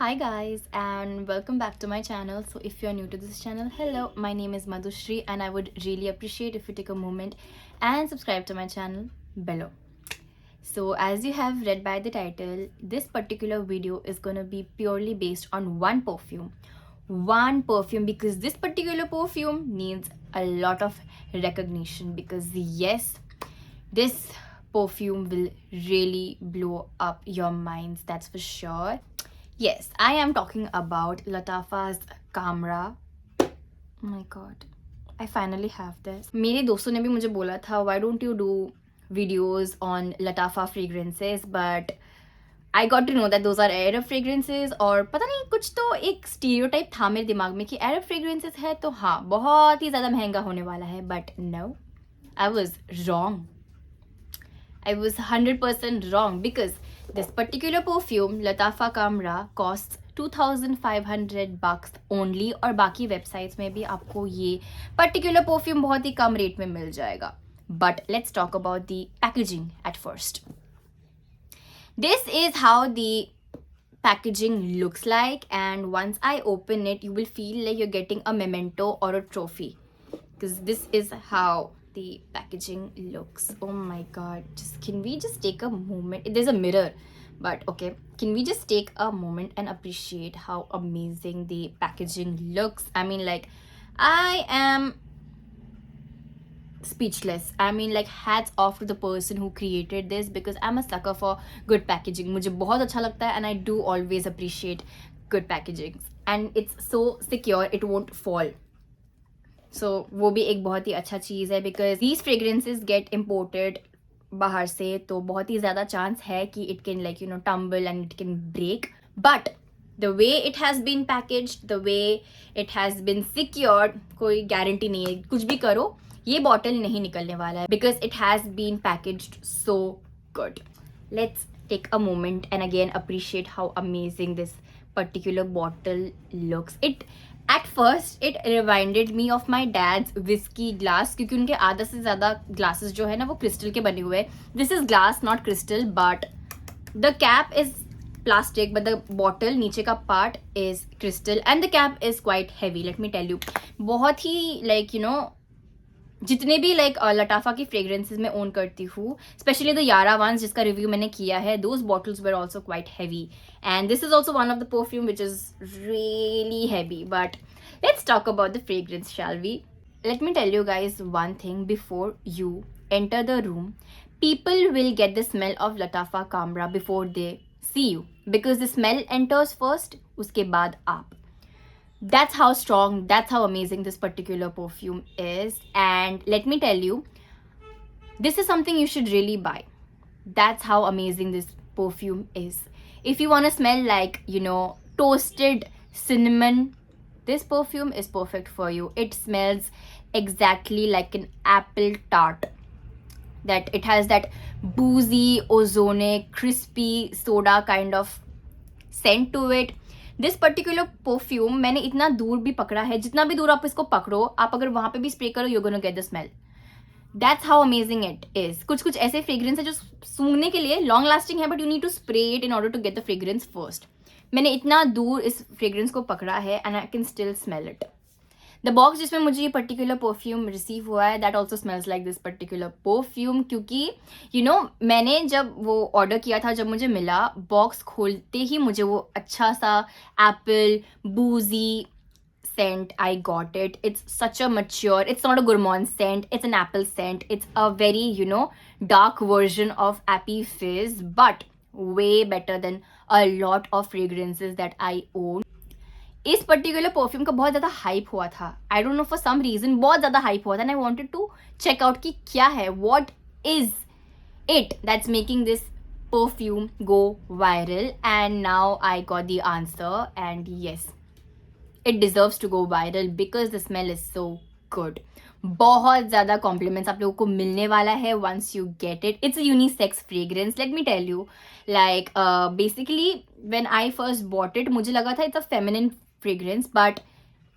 Hi guys and welcome back to my channel. So if you are new to this channel, hello, my name is Madhushri and I would really appreciate if you take a moment and subscribe to my channel below. So as you have read by the title, this particular video is going to be purely based on one perfume. One perfume, because this particular perfume needs a lot of recognition, because yes, this perfume will really blow up your minds, that's for sure. Yes, I am talking about Latafa's Camera. Oh my god, I finally have this. मेरे दोस्तों ने भी मुझे बोला था why don't you do videos on Latafa fragrances, but I got to know that those are Arab fragrances. और पता नहीं, कुछ तो एक stereotype था मेरे दिमाग में कि Arab fragrances है तो हाँ बहुत ही ज़्यादा महंगा होने वाला है, but no, I was wrong. I was 100% wrong, because this particular perfume, Latafa Camera, costs $2,500 only, और बाकी वेबसाइट्स में भी आपको ये पर्टिकुलर परफ्यूम बहुत ही कम रेट में मिल जाएगा. But let's talk about the packaging at first. This is how the packaging looks like, and once I open it, you will feel like you're getting a memento or a trophy, because this is how the packaging looks. Oh my god, can we just take a moment? There's a mirror, but okay, can we just take a moment and appreciate how amazing the packaging looks? I mean, like, I am speechless. I mean, like, hats off to the person who created this, because I'm a sucker for good packaging. मुझे बहुत अच्छा लगता है, and I do always appreciate good packaging, and it's so secure, it won't fall. So वो भी एक बहुत ही अच्छा चीज़ है, because these fragrances get imported बाहर से, तो बहुत ही ज़्यादा चांस है कि it can, like, tumble and it can break. But the way it has been packaged, the way it has been secured, कोई गारंटी नहीं है, कुछ भी करो ये बॉटल नहीं निकलने वाला है, because it has been packaged so good. Let's take a moment and again appreciate how amazing this particular bottle looks. At first it reminded me of my dad's whiskey glass, क्योंकि उनके आधा से ज़्यादा glasses जो है ना वो crystal के बने हुए हैं. This is glass, not crystal, but the cap is plastic, but the bottle नीचे का part is crystal and the cap is quite heavy. Let me tell you, बहुत ही like जितने भी लाइक लटाफा की फ्रेग्रेंसेज में ओन करती हूँ, स्पेशली द यारा वंस जिसका रिव्यू मैंने किया है, those bottles were also quite heavy, and this is also one of the perfume which is really heavy. But let's talk about the fragrance, shall we? Let me tell you guys one thing before you enter the room. People will get the smell of Latafa Camera before they see you, because the smell enters first, उसके बाद आप. That's how strong, that's how amazing this particular perfume is. And let me tell you, this is something you should really buy. That's how amazing this perfume is. If you want to smell like, toasted cinnamon, this perfume is perfect for you. It smells exactly like an apple tart, that it has that boozy, ozonic, crispy soda kind of scent to it. This particular perfume मैंने इतना दूर भी पकड़ा है, जितना भी दूर आप इसको पकड़ो, आप अगर वहां पे भी स्प्रे करो, you gonna get the smell. That's how amazing it is. कुछ कुछ ऐसे फ्रेग्रेंस है जो सूंघने के लिए लॉन्ग लास्टिंग है, but you need to spray it in order to get the fragrance first. मैंने इतना दूर इस फ्रेग्रेंस को पकड़ा है and I can still smell it. The box जिसमें मुझे ये पर्टिकुलर परफ्यूम रिसीव हुआ है, that also smells like this particular perfume, क्योंकि मैंने जब वो ऑर्डर किया था, जब मुझे मिला, बॉक्स खोलते ही मुझे वो अच्छा सा एप्पल बूजी scent, I got it. It's such a mature, it's not a gourmand scent, it's an apple scent. It's a very, dark version of Appy Fizz, but way better than a lot of fragrances that I own. इस particular perfume का बहुत ज़्यादा hype हुआ था, I don't know for some reason बहुत ज़्यादा hype हुआ था, and I wanted to check out कि क्या है, what is it that's making this perfume go viral. And now I got the answer, and yes, it deserves to go viral because the smell is so good. बहुत ज़्यादा compliments आप लोगों को मिलने वाला है once you get it. It's a unisex fragrance. Let me tell you, like basically when I first bought it, मुझे लगा था it's a feminine fragrance, but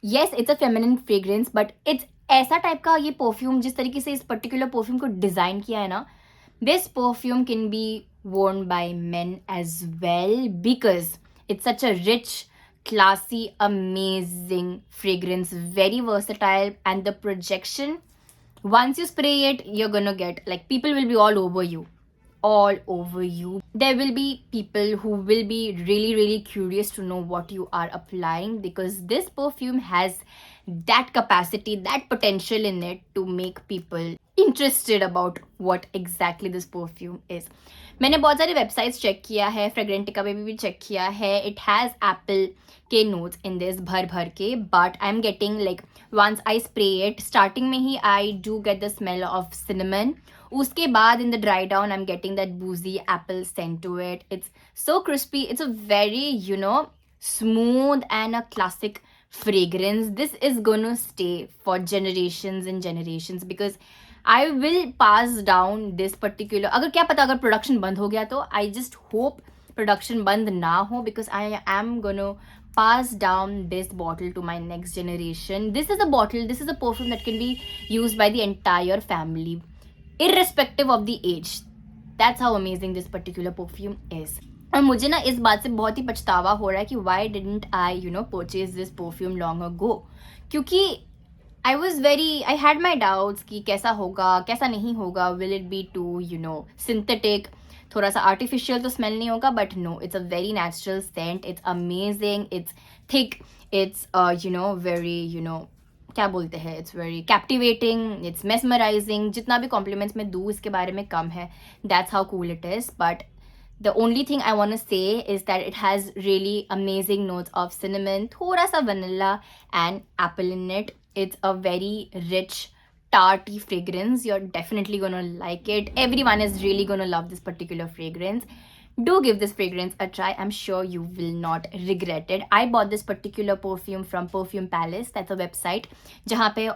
yes, it's a feminine fragrance, but it's ऐसा type का ये perfume, जिस तरीके से इस पर्टिकुलर परफ्यूम को डिज़ाइन किया है ना, this perfume can be worn by men as well, because It's such a rich, classy, amazing fragrance, very versatile, and the projection, once you spray it, you're gonna get like people will be all over you. All over you. There will be people who will be really, really curious to know what you are applying, because this perfume has that capacity, that potential in it to make people interested about what exactly this perfume is. मैंने बहुत सारे websites check किया है, फ्रेग्रेंटिका पे भी check किया है. It has apple के नोट्स इन दिस भर भर के, but I am getting like once I spray it, starting में ही I do get the smell of cinnamon. उसके बाद in the dry down I am getting that boozy apple scent to it. It's so crispy. It's a very smooth and a classic fragrance. This is gonna stay for generations and generations, because I will pass down this particular. अगर क्या पता अगर production बंद हो गया तो I just hope production बंद ना हो, because I am gonna pass down this bottle to my next generation. This is a bottle, this is a perfume that can be used by the entire family, irrespective of the age. That's how amazing this particular perfume is. और मुझे ना इस बात से बहुत ही पछतावा हो रहा है कि why didn't I purchase this perfume long ago, क्योंकि I had my doubts कि कैसा होगा, कैसा नहीं होगा, will it be too synthetic, थोड़ा सा artificial तो smell नहीं होगा. But no, it's a very natural scent. It's amazing, it's thick, it's very क्या बोलते हैं, it's very captivating, it's mesmerizing. जितना भी compliments मैं दूँ इसके बारे में कम है. That's how cool it is. But the only thing I want to say is that it has really amazing notes of cinnamon, thoda sa vanilla and apple in it. It's a very rich, tarty fragrance. You're definitely gonna like it. Everyone is really gonna love this particular fragrance. Do give this fragrance a try. I'm sure you will not regret it. I bought this particular perfume from Perfume Palace. That's a website जहाँ पे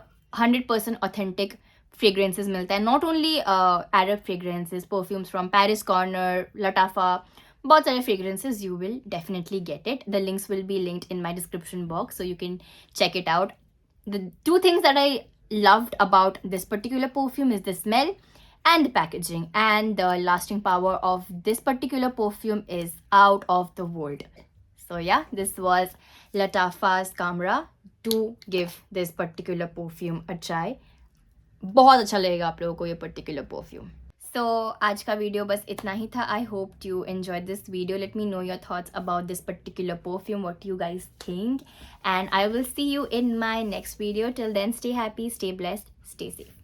100% authentic fragrances मिलता है. Not only Arab fragrances, perfumes from Paris Corner, Latafa, बहुत सारे fragrances. You will definitely get it. The links will be linked in my description box, so you can check it out. The two things that I loved about this particular perfume is the smell and the packaging, and the lasting power of this particular perfume is out of the world. So yeah, this was Latafa's Camera. Do give this particular perfume a try. बहुत अच्छा लगेगा आप लोगों को ये particular perfume. सो आज का video बस इतना ही था. I hope you enjoy this video. Let me know your thoughts about this particular perfume, what you guys think, and I will see you in my next video. Till then, stay happy, stay blessed, stay safe.